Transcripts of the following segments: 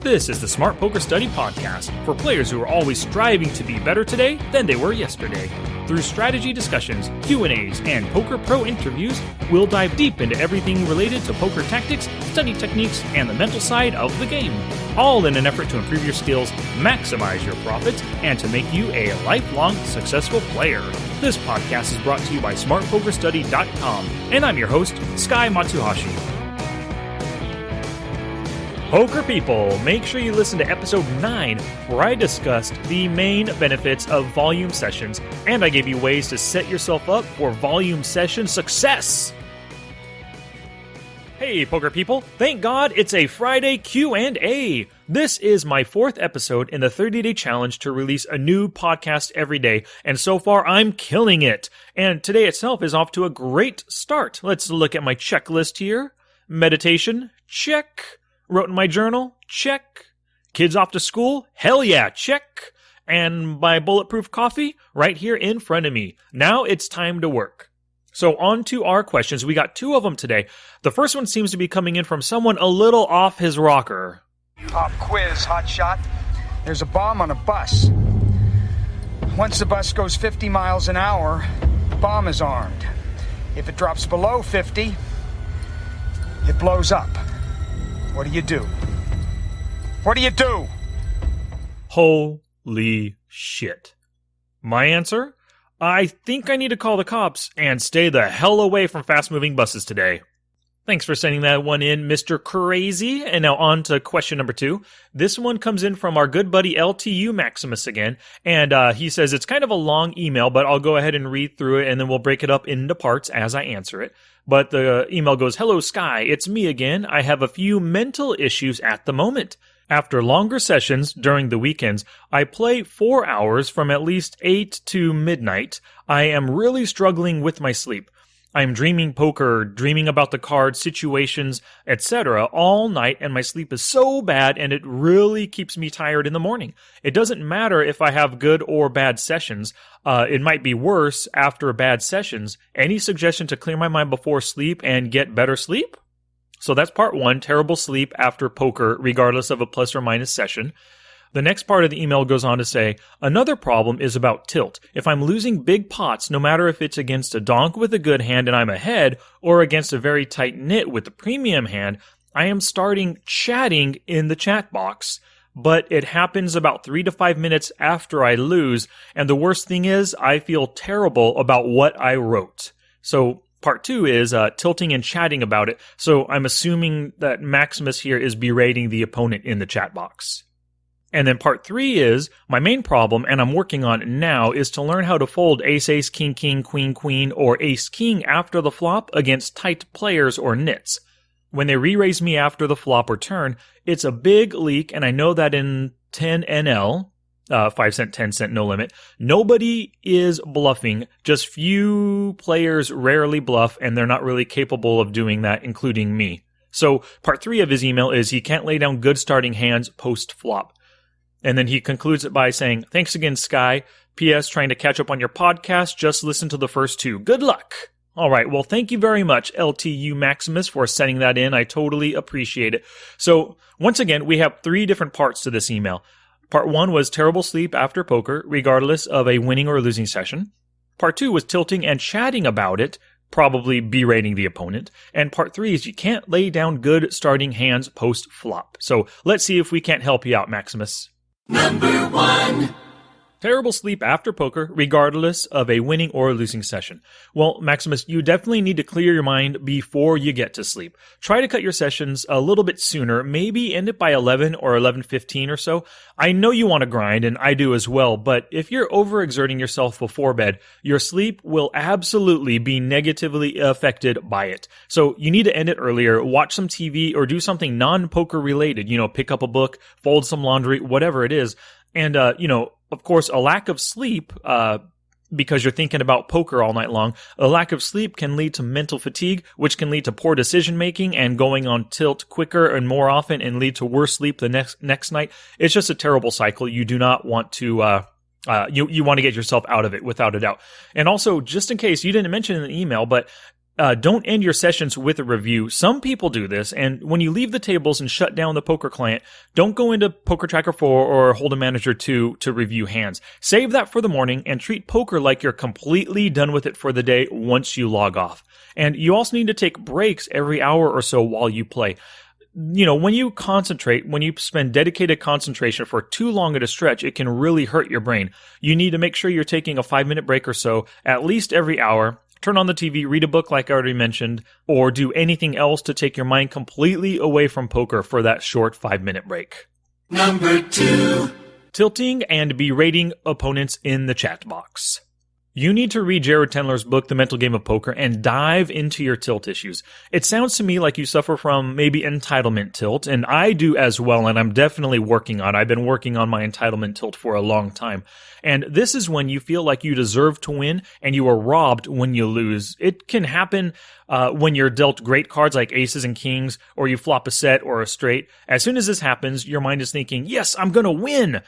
This is the Smart Poker Study Podcast for players who are always striving to be better today than they were yesterday. Through strategy discussions, Q&As, and Poker Pro interviews, we'll dive deep into everything related to poker tactics, study techniques, and the mental side of the game. All in an effort to improve your skills, maximize your profits, and to make you a lifelong successful player. This podcast is brought to you by SmartPokerStudy.com, and I'm your host, Sky Matsuhashi. Poker people, make sure you listen to episode 9, where I discussed the main benefits of volume sessions, and I gave you ways to set yourself up for volume session success. Hey, poker people, thank God it's a Friday Q&A. This is my 4th episode in the 30-day challenge to release a new podcast every day, and so far I'm killing it. And today itself is off to a great start. Let's look at my checklist here. Meditation, check. Wrote in my journal? Check. Kids off to school? Hell yeah, check. And my bulletproof coffee? Right here in front of me. Now it's time to work. So on to our questions. We got 2 of them today. The first one seems to be coming in from someone a little off his rocker. Pop quiz, hotshot. There's a bomb on a bus. Once the bus goes 50 miles an hour, the bomb is armed. If it drops below 50, it blows up. What do you do? What do you do? Holy shit. My answer? I think I need to call the cops and stay the hell away from fast-moving buses today. Thanks for sending that one in, Mr. Crazy. And now on to question number 2. This one comes in from our good buddy LTU Maximus again. And he says it's kind of a long email, but I'll go ahead and read through it and then we'll break it up into parts as I answer it. But the email goes, "Hello, Sky. It's me again. I have a few mental issues at the moment. After longer sessions during the weekends, I play 4 hours from at least 8 to midnight. I am really struggling with my sleep. I'm dreaming poker, dreaming about the cards, situations, etc. all night, and my sleep is so bad, and it really keeps me tired in the morning. It doesn't matter if I have good or bad sessions. It might be worse after bad sessions. Any suggestion to clear my mind before sleep and get better sleep?" So that's part 1, terrible sleep after poker, regardless of a plus or minus session. The next part of the email goes on to say, "Another problem is about tilt. If I'm losing big pots, no matter if it's against a donk with a good hand and I'm ahead, or against a very tight knit with the premium hand, I am starting chatting in the chat box. But it happens about 3 to 5 minutes after I lose, and the worst thing is I feel terrible about what I wrote." So part 2 is tilting and chatting about it. So I'm assuming that Maximus here is berating the opponent in the chat box. And then part 3 is, my main problem, and I'm working on it now, is to learn how to fold ace-ace, king-king, queen-queen, or ace-king after the flop against tight players or nits. When they re-raise me after the flop or turn, it's a big leak, and I know that in 10 NL, 5 cent, 10 cent, no limit, nobody is bluffing. Just few players rarely bluff, and they're not really capable of doing that, including me. So part 3 of his email is he can't lay down good starting hands post-flop. And then he concludes it by saying, "Thanks again, Sky. P.S. Trying to catch up on your podcast. Just listen to the first 2. Good luck." All right. Well, thank you very much, LTU Maximus, for sending that in. I totally appreciate it. So once again, we have 3 different parts to this email. Part 1 was terrible sleep after poker, regardless of a winning or losing session. Part 2 was tilting and chatting about it, probably berating the opponent. And part 3 is you can't lay down good starting hands post-flop. So let's see if we can't help you out, Maximus. Number 1. Terrible sleep after poker, regardless of a winning or losing session. Well, Maximus, you definitely need to clear your mind before you get to sleep. Try to cut your sessions a little bit sooner, maybe end it by 11 or 11:15 or so. I know you want to grind, and I do as well, but if you're overexerting yourself before bed, your sleep will absolutely be negatively affected by it. So you need to end it earlier, watch some TV, or do something non-poker related. Pick up a book, fold some laundry, whatever it is. And, of course, a lack of sleep, because you're thinking about poker all night long, a lack of sleep can lead to mental fatigue, which can lead to poor decision-making and going on tilt quicker and more often and lead to worse sleep the next night. It's just a terrible cycle. You do not want to, you want to get yourself out of it without a doubt. And also, just in case, you didn't mention in the email, but Don't end your sessions with a review. Some people do this, and when you leave the tables and shut down the poker client, don't go into Poker Tracker 4 or Hold'em Manager 2 to review hands. Save that for the morning and treat poker like you're completely done with it for the day once you log off. And you also need to take breaks every hour or so while you play. When you concentrate, when you spend dedicated concentration for too long at a stretch, it can really hurt your brain. You need to make sure you're taking a 5-minute break or so, at least every hour. Turn on the TV, read a book like I already mentioned, or do anything else to take your mind completely away from poker for that short 5-minute break. Number 2. Tilting and berating opponents in the chat box. You need to read Jared Tendler's book, The Mental Game of Poker, and dive into your tilt issues. It sounds to me like you suffer from maybe entitlement tilt, and I do as well, and I'm definitely working on it. I've been working on my entitlement tilt for a long time. And this is when you feel like you deserve to win and you are robbed when you lose. It can happen when you're dealt great cards like aces and kings, or you flop a set or a straight. As soon as this happens, your mind is thinking, yes, I'm going to win.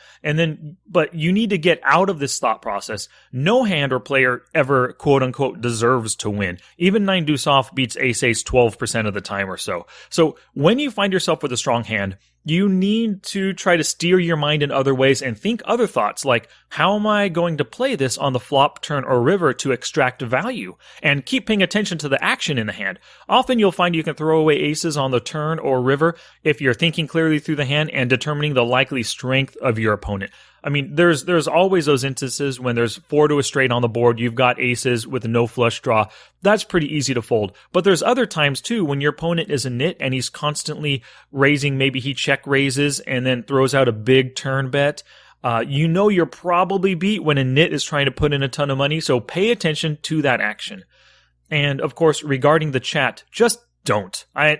But you need to get out of this thought process. No hand or player ever, quote unquote, deserves to win. Even 9 deuce off beats ace 12% of the time or so. So when you find yourself with a strong hand, you need to try to steer your mind in other ways and think other thoughts like, how am I going to play this on the flop, turn, or river to extract value? And keep paying attention to the action in the hand. Often you'll find you can throw away aces on the turn or river if you're thinking clearly through the hand and determining the likely strength of your opponent. I mean, there's always those instances when there's 4 to a straight on the board, you've got aces with no flush draw. That's pretty easy to fold. But there's other times too when your opponent is a nit and he's constantly raising, maybe he check raises and then throws out a big turn bet. You're probably beat when a nit is trying to put in a ton of money, so pay attention to that action. And of course, regarding the chat, just don't. I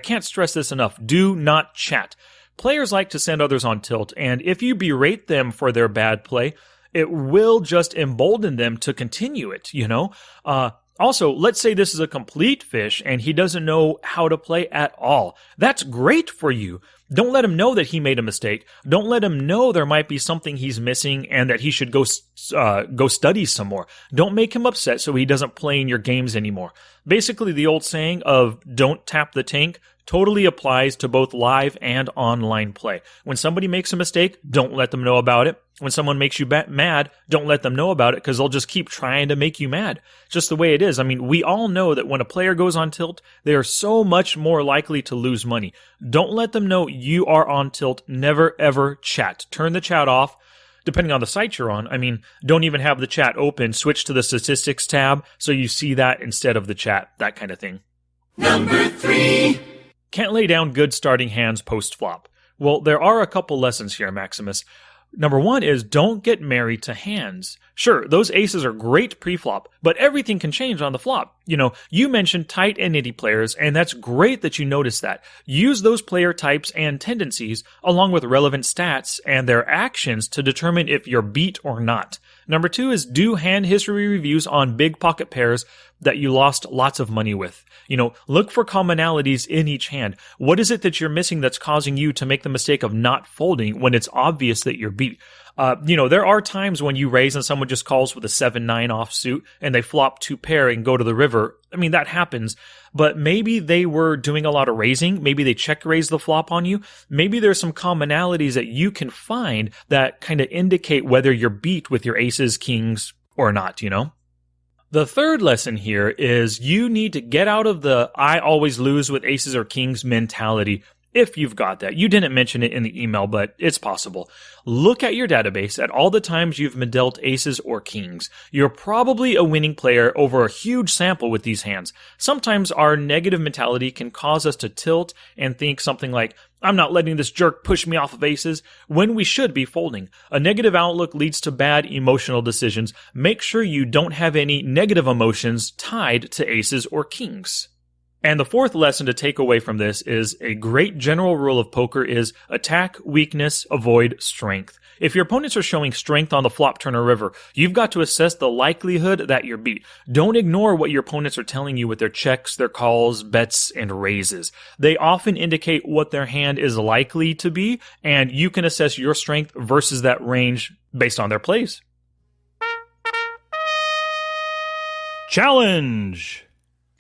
can't stress this enough. Do not chat. Players like to send others on tilt, and if you berate them for their bad play, it will just embolden them to continue it, Also, let's say this is a complete fish and he doesn't know how to play at all. That's great for you. Don't let him know that he made a mistake. Don't let him know there might be something he's missing and that he should go study some more. Don't make him upset so he doesn't play in your games anymore. Basically, the old saying of don't tap the tank totally applies to both live and online play. When somebody makes a mistake, don't let them know about it. When someone makes you mad, don't let them know about it because they'll just keep trying to make you mad. Just the way it is. I mean, we all know that when a player goes on tilt, they are so much more likely to lose money. Don't let them know you are on tilt. Never, ever chat. Turn the chat off. Depending on the site you're on, don't even have the chat open. Switch to the statistics tab so you see that instead of the chat, that kind of thing. Number 3. Can't lay down good starting hands post-flop. Well, there are a couple lessons here, Maximus. Number 1 is don't get married to hands. Sure, those aces are great pre-flop, but everything can change on the flop. You mentioned tight and nitty players, and that's great that you noticed that. Use those player types and tendencies, along with relevant stats and their actions to determine if you're beat or not. Number 2 is do hand history reviews on big pocket pairs that you lost lots of money with. Look for commonalities in each hand. What is it that you're missing that's causing you to make the mistake of not folding when it's obvious that you're beat? There are times when you raise and someone just calls with a 7-9 offsuit and they flop 2 pair and go to the river. That happens. But maybe they were doing a lot of raising. Maybe they check raise the flop on you. Maybe there's some commonalities that you can find that kind of indicate whether you're beat with your aces, kings, or not, The third lesson here is you need to get out of the I always lose with aces or kings mentality. If you've got that. You didn't mention it in the email, but it's possible. Look at your database at all the times you've been dealt aces or kings. You're probably a winning player over a huge sample with these hands. Sometimes our negative mentality can cause us to tilt and think something like, I'm not letting this jerk push me off of aces, when we should be folding. A negative outlook leads to bad emotional decisions. Make sure you don't have any negative emotions tied to aces or kings. And the fourth lesson to take away from this is a great general rule of poker is attack, weakness, avoid strength. If your opponents are showing strength on the flop, turn, or river, you've got to assess the likelihood that you're beat. Don't ignore what your opponents are telling you with their checks, their calls, bets, and raises. They often indicate what their hand is likely to be, and you can assess your strength versus that range based on their plays. Challenge!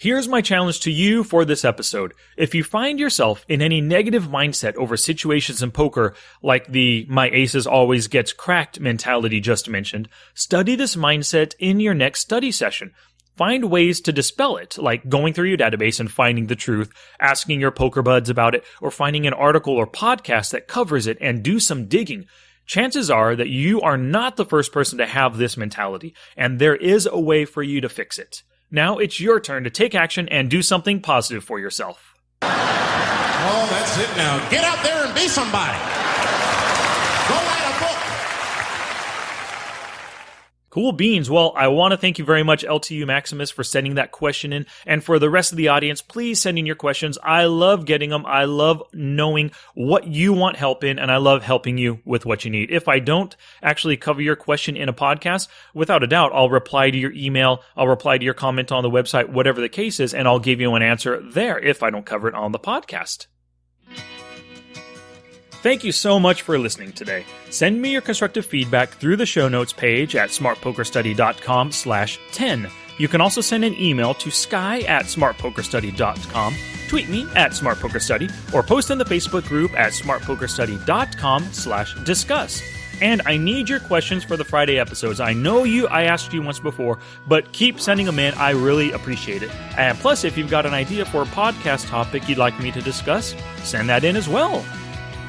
Here's my challenge to you for this episode. If you find yourself in any negative mindset over situations in poker, like the my aces always gets cracked mentality just mentioned, study this mindset in your next study session. Find ways to dispel it, like going through your database and finding the truth, asking your poker buds about it, or finding an article or podcast that covers it and do some digging. Chances are that you are not the first person to have this mentality, and there is a way for you to fix it. Now it's your turn to take action and do something positive for yourself. Oh, that's it now. Get out there and be somebody. Go write a book. Cool beans. Well, I want to thank you very much, LTU Maximus, for sending that question in. And for the rest of the audience, please send in your questions. I love getting them. I love knowing what you want help in, and I love helping you with what you need. If I don't actually cover your question in a podcast, without a doubt, I'll reply to your email, I'll reply to your comment on the website, whatever the case is, and I'll give you an answer there if I don't cover it on the podcast. Thank you so much for listening today. Send me your constructive feedback through the show notes page at smartpokerstudy.com/10. You can also send an email to sky@smartpokerstudy.com, tweet me at smartpokerstudy, or post in the Facebook group at smartpokerstudy.com/discuss. And I need your questions for the Friday episodes. I know I asked you once before, but keep sending them in. I really appreciate it. And plus, if you've got an idea for a podcast topic you'd like me to discuss, send that in as well.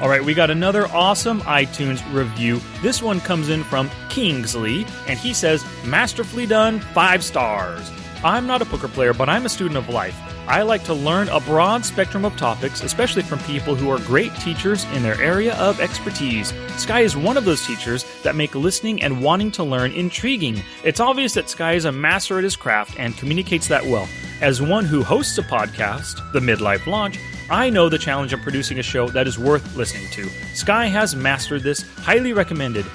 All right, we got another awesome iTunes review. This one comes in from Kingsley, and he says, masterfully done, 5 stars. I'm not a poker player, but I'm a student of life. I like to learn a broad spectrum of topics, especially from people who are great teachers in their area of expertise. Sky is one of those teachers that make listening and wanting to learn intriguing. It's obvious that Sky is a master at his craft and communicates that well. As one who hosts a podcast, The Midlife Launch, I know the challenge of producing a show that is worth listening to. Sky has mastered this. Highly recommended.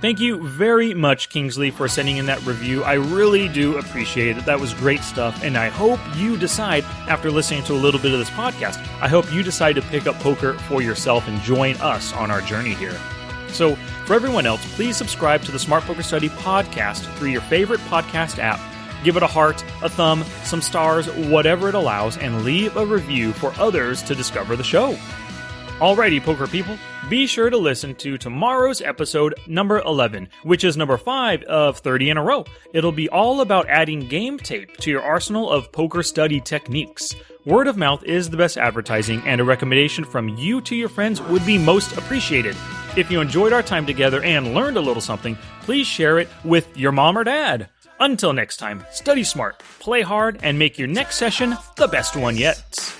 Thank you very much, Kingsley, for sending in that review. I really do appreciate it. That was great stuff, and I hope you decide, after listening to a little bit of this podcast, I hope you decide to pick up poker for yourself and join us on our journey here. So, for everyone else, please subscribe to the Smart Poker Study podcast through your favorite podcast app. Give it a heart, a thumb, some stars, whatever it allows, and leave a review for others to discover the show. Alrighty, poker people, be sure to listen to tomorrow's episode number 11, which is number 5 of 30 in a row. It'll be all about adding game tape to your arsenal of poker study techniques. Word of mouth is the best advertising, and a recommendation from you to your friends would be most appreciated. If you enjoyed our time together and learned a little something, please share it with your mom or dad. Until next time, study smart, play hard, and make your next session the best one yet.